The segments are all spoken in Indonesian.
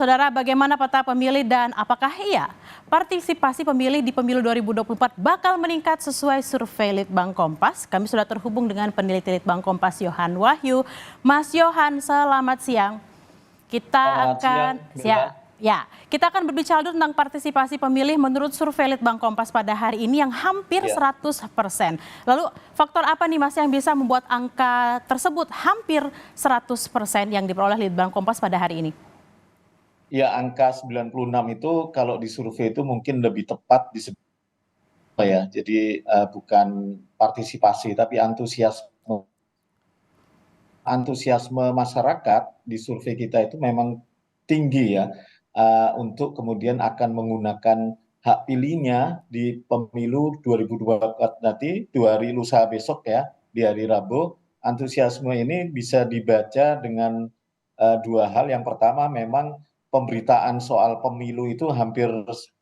Saudara, bagaimana peta pemilih dan apakah iya partisipasi pemilih di pemilu 2024 bakal meningkat sesuai survei Litbang Kompas? Kami sudah terhubung dengan peneliti Litbang Kompas Yohan Wahyu. Mas Yohan, selamat siang. Kita Selamat siang, akan Bella. kita akan berbicara dulu tentang partisipasi pemilih menurut survei Litbang Kompas pada hari ini yang hampir Ya, 100%. Lalu faktor apa nih Mas yang bisa membuat angka tersebut hampir 100% yang diperoleh Litbang Kompas pada hari ini? ya, angka 96 itu kalau di survei itu mungkin lebih tepat disebut ya. Jadi bukan partisipasi tapi antusiasme. Antusiasme masyarakat di survei kita itu memang tinggi ya, untuk kemudian akan menggunakan hak pilihnya di pemilu 2024 nanti, 2 hari lusa besok ya, di hari Rabu. Antusiasme ini bisa dibaca dengan dua hal. Yang pertama memang pemberitaan soal pemilu itu hampir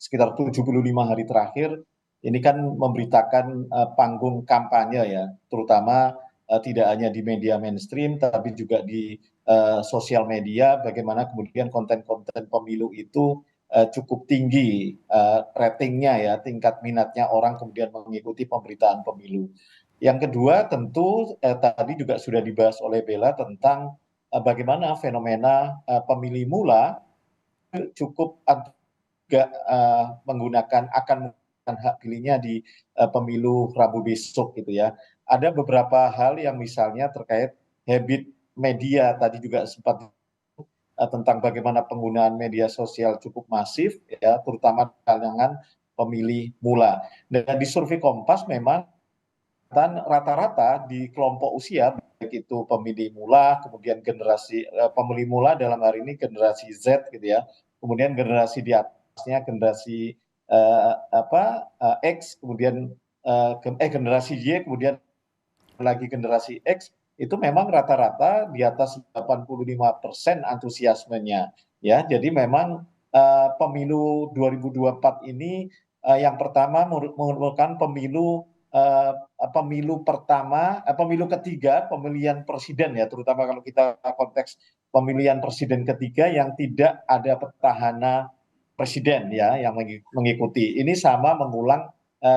sekitar 75 hari terakhir, ini kan memberitakan panggung kampanye ya, terutama tidak hanya di media mainstream tapi juga di sosial media, bagaimana kemudian konten-konten pemilu itu cukup tinggi ratingnya ya, tingkat minatnya orang kemudian mengikuti pemberitaan pemilu. Yang kedua tentu tadi juga sudah dibahas oleh Bella tentang bagaimana fenomena pemilih mula cukup juga akan menggunakan hak pilihnya di pemilu Rabu besok gitu ya. Ada beberapa hal yang misalnya terkait habit media, tadi juga sempat tentang bagaimana penggunaan media sosial cukup masif ya, terutama kalangan pemilih mula. Dan di survei Kompas memang rata-rata di kelompok usia, baik itu pemilih mula, kemudian generasi pemilih mula dalam hari ini generasi Z gitu ya, kemudian generasi di atasnya generasi X, kemudian generasi Y, kemudian lagi generasi X, itu memang rata-rata di atas 85% antusiasmenya ya. Jadi memang pemilu 2024 ini yang pertama merupakan pemilu ketiga pemilihan presiden ya, terutama kalau kita konteks pemilihan presiden ketiga yang tidak ada petahana presiden ya yang mengikuti. Ini sama mengulang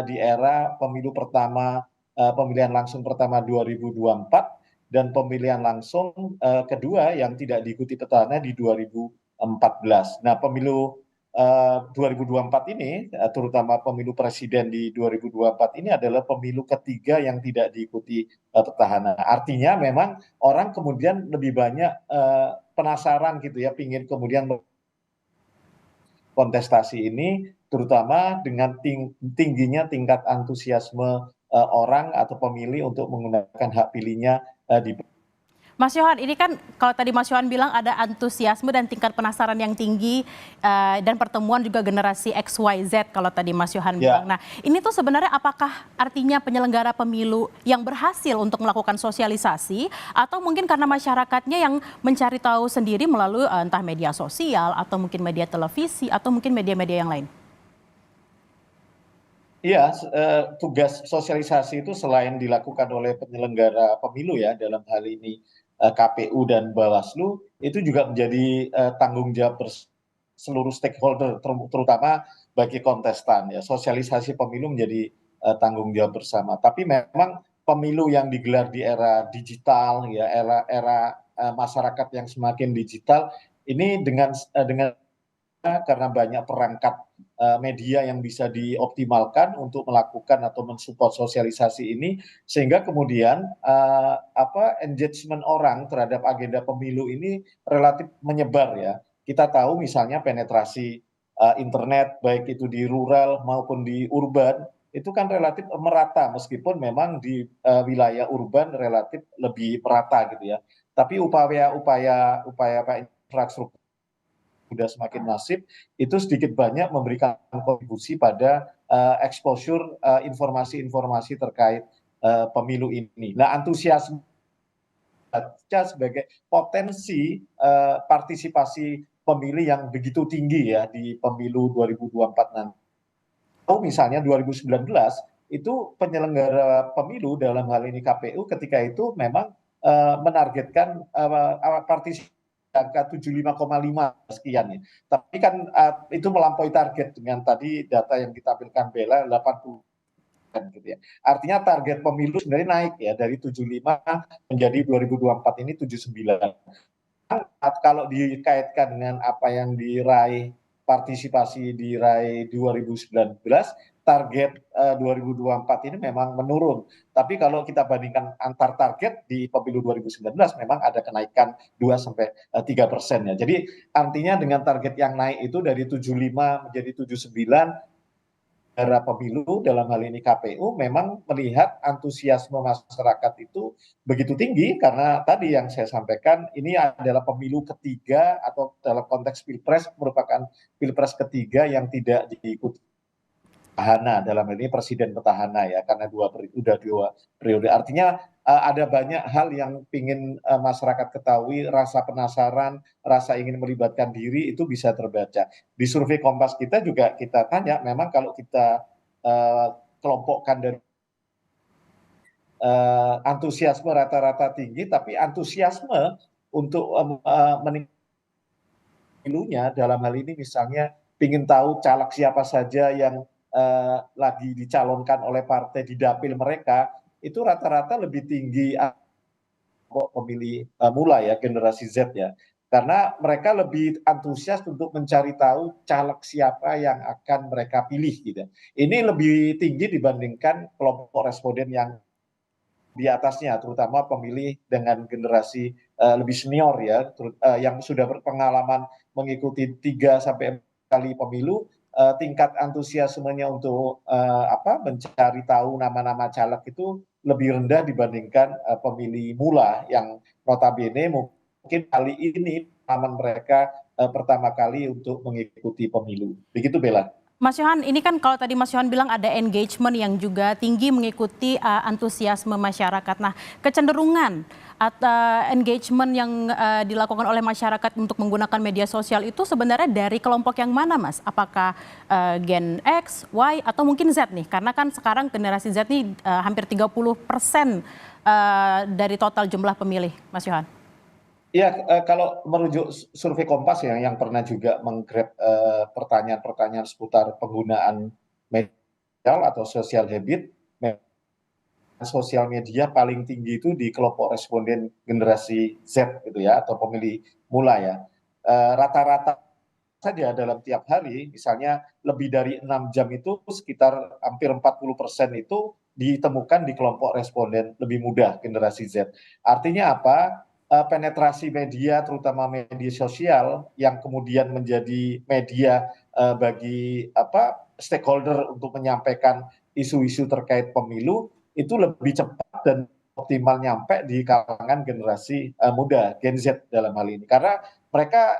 di era pemilu pertama, pemilihan langsung pertama 2024 dan pemilihan langsung kedua yang tidak diikuti petahana di 2014. Nah, pemilu 2024 ini, terutama pemilu presiden di 2024 ini adalah pemilu ketiga yang tidak diikuti petahana. Artinya memang orang kemudian lebih banyak penasaran gitu ya, pingin kemudian kontestasi ini, terutama dengan tingginya tingkat antusiasme orang atau pemilih untuk menggunakan hak pilihnya di. Mas Yohan, ini kan kalau tadi Mas Yohan bilang ada antusiasme dan tingkat penasaran yang tinggi dan pertemuan juga generasi XYZ kalau tadi Mas Yohan bilang. Ya, Nah, ini tuh sebenarnya apakah artinya penyelenggara pemilu yang berhasil untuk melakukan sosialisasi atau mungkin karena masyarakatnya yang mencari tahu sendiri melalui entah media sosial atau mungkin media televisi atau mungkin media-media yang lain? iya, tugas sosialisasi itu selain dilakukan oleh penyelenggara pemilu ya, dalam hal ini KPU dan Bawaslu, itu juga menjadi tanggung jawab seluruh stakeholder, terutama bagi kontestan ya. Sosialisasi pemilu menjadi tanggung jawab bersama. Tapi memang pemilu yang digelar di era digital ya, era masyarakat yang semakin digital, ini dengan karena banyak perangkat media yang bisa dioptimalkan untuk melakukan atau mensupport sosialisasi ini, sehingga kemudian engagement orang terhadap agenda pemilu ini relatif menyebar ya. Kita tahu misalnya penetrasi internet baik itu di rural maupun di urban itu kan relatif merata, meskipun memang di wilayah urban relatif lebih merata gitu ya. Tapi upaya infrastruktur sudah semakin masif, itu sedikit banyak memberikan kontribusi pada exposure informasi-informasi terkait pemilu ini. Nah, antusiasme sebagai potensi partisipasi pemilih yang begitu tinggi ya di pemilu 2024 nanti. Atau misalnya 2019 itu penyelenggara pemilu dalam hal ini KPU ketika itu memang menargetkan partisipasi angka 75,5 sekian ya. Tapi kan itu melampaui target dengan tadi data yang ditampilkan Bella 80 gitu ya. Artinya target pemilu sebenarnya naik ya dari 75 menjadi 2024 ini 79. Kalau dikaitkan dengan apa yang diraih partisipasi diraih 2019, target 2024 ini memang menurun. Tapi kalau kita bandingkan antar target di pemilu 2019 memang ada kenaikan 2-3% ya. Jadi artinya dengan target yang naik itu dari 75 menjadi 79, penyelenggara pemilu dalam hal ini KPU memang melihat antusiasme masyarakat itu begitu tinggi karena tadi yang saya sampaikan ini adalah pemilu ketiga atau dalam konteks pilpres merupakan pilpres ketiga yang tidak diikuti petahana, dalam hal ini presiden petahana ya, karena udah dua periode. Artinya ada banyak hal yang ingin masyarakat ketahui, rasa penasaran, rasa ingin melibatkan diri itu bisa terbaca. Di survei Kompas kita juga kita tanya, memang kalau kita kelompokkan dari antusiasme rata-rata tinggi, tapi antusiasme untuk pemilunya dalam hal ini misalnya ingin tahu caleg siapa saja yang lagi dicalonkan oleh partai di dapil mereka, itu rata-rata lebih tinggi pemilih mula ya, generasi Z ya. Karena mereka lebih antusias untuk mencari tahu caleg siapa yang akan mereka pilih gitu. Ini lebih tinggi dibandingkan kelompok responden yang di atasnya, terutama pemilih dengan generasi lebih senior ya, yang sudah berpengalaman mengikuti 3-4 kali pemilu, tingkat antusiasmenya untuk mencari tahu nama-nama caleg itu lebih rendah dibandingkan pemilih mula yang notabene mungkin kali ini pengalaman mereka pertama kali untuk mengikuti pemilu. Begitu Bella. Mas Yohan, ini kan kalau tadi Mas Yohan bilang ada engagement yang juga tinggi mengikuti antusiasme masyarakat. Nah, kecenderungan atau engagement yang dilakukan oleh masyarakat untuk menggunakan media sosial itu sebenarnya dari kelompok yang mana, Mas? Apakah Gen X, Y, atau mungkin Z nih? Karena kan sekarang generasi Z nih hampir 30% dari total jumlah pemilih, Mas Yohan. Ya, kalau merujuk survei Kompas ya, yang pernah juga menggrab pertanyaan-pertanyaan seputar penggunaan media atau social habit, sosial media paling tinggi itu di kelompok responden generasi Z gitu ya, atau pemilih mula ya. Rata-rata saja dalam tiap hari, misalnya lebih dari 6 jam itu sekitar hampir 40% itu ditemukan di kelompok responden lebih muda generasi Z. Artinya apa? Penetrasi media, terutama media sosial, yang kemudian menjadi media bagi stakeholder untuk menyampaikan isu-isu terkait pemilu, itu lebih cepat dan optimal nyampe di kalangan generasi muda, Gen Z dalam hal ini. Karena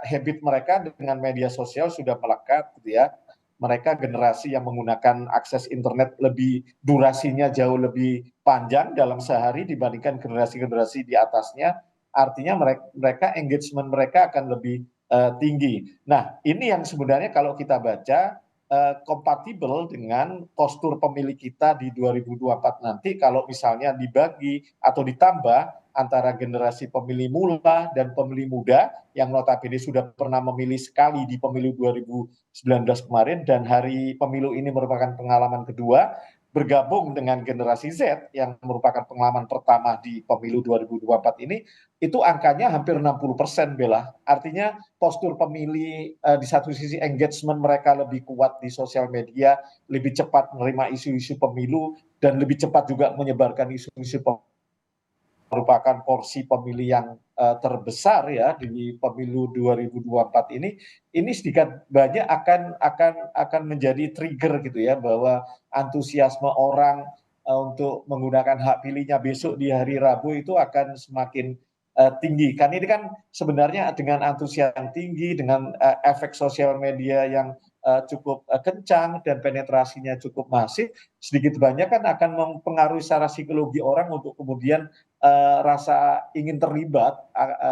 habit mereka dengan media sosial sudah melekat gitu ya. Mereka generasi yang menggunakan akses internet durasinya jauh lebih panjang dalam sehari dibandingkan generasi-generasi di atasnya. Artinya mereka engagement mereka akan lebih tinggi. Nah, ini yang sebenarnya kalau kita baca kompatibel dengan postur pemilih kita di 2024 nanti kalau misalnya dibagi atau ditambah antara generasi pemilih mula dan pemilih muda yang notabene sudah pernah memilih sekali di pemilu 2019 kemarin dan hari pemilu ini merupakan pengalaman kedua, bergabung dengan generasi Z yang merupakan pengalaman pertama di pemilu 2024 ini, itu angkanya hampir 60% Bella. Artinya postur pemilih di satu sisi engagement mereka lebih kuat di sosial media, lebih cepat menerima isu-isu pemilu, dan lebih cepat juga menyebarkan isu-isu pemilu, merupakan porsi pemilih yang terbesar ya di pemilu 2024 ini sedikit banyak akan menjadi trigger gitu ya, bahwa antusiasme orang untuk menggunakan hak pilihnya besok di hari Rabu itu akan semakin tinggi. Kan ini kan sebenarnya dengan antusias yang tinggi, dengan efek sosial media yang cukup kencang dan penetrasinya cukup masif, sedikit banyak kan akan mempengaruhi secara psikologi orang untuk kemudian rasa ingin terlibat.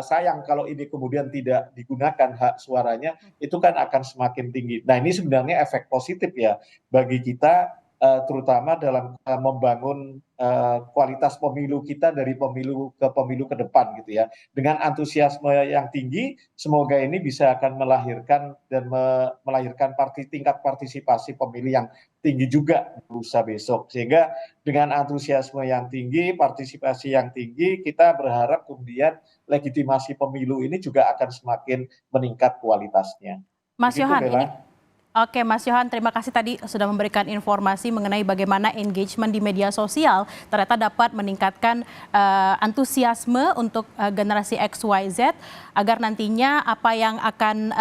Sayang kalau ini kemudian tidak digunakan hak suaranya, itu kan akan semakin tinggi. Nah, ini sebenarnya efek positif ya bagi kita terutama dalam membangun kualitas pemilu kita dari pemilu ke depan gitu ya. Dengan antusiasme yang tinggi, semoga ini bisa akan melahirkan tingkat partisipasi pemilih yang tinggi juga lusa besok. Sehingga dengan antusiasme yang tinggi, partisipasi yang tinggi, kita berharap kemudian legitimasi pemilu ini juga akan semakin meningkat kualitasnya. Mas Begitu, Yohan, ini Bella. Oke, Mas Yohan, terima kasih tadi sudah memberikan informasi mengenai bagaimana engagement di media sosial ternyata dapat meningkatkan antusiasme untuk generasi XYZ agar nantinya apa yang akan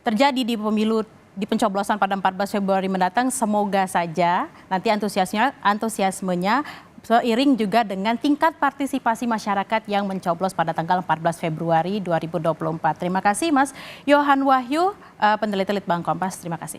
terjadi di pemilu di pencoblosan pada 14 Februari mendatang semoga saja nanti antusiasmenya seiring juga dengan tingkat partisipasi masyarakat yang mencoblos pada tanggal 14 Februari 2024. Terima kasih Mas Yohan Wahyu, peneliti Litbang Kompas. Terima kasih.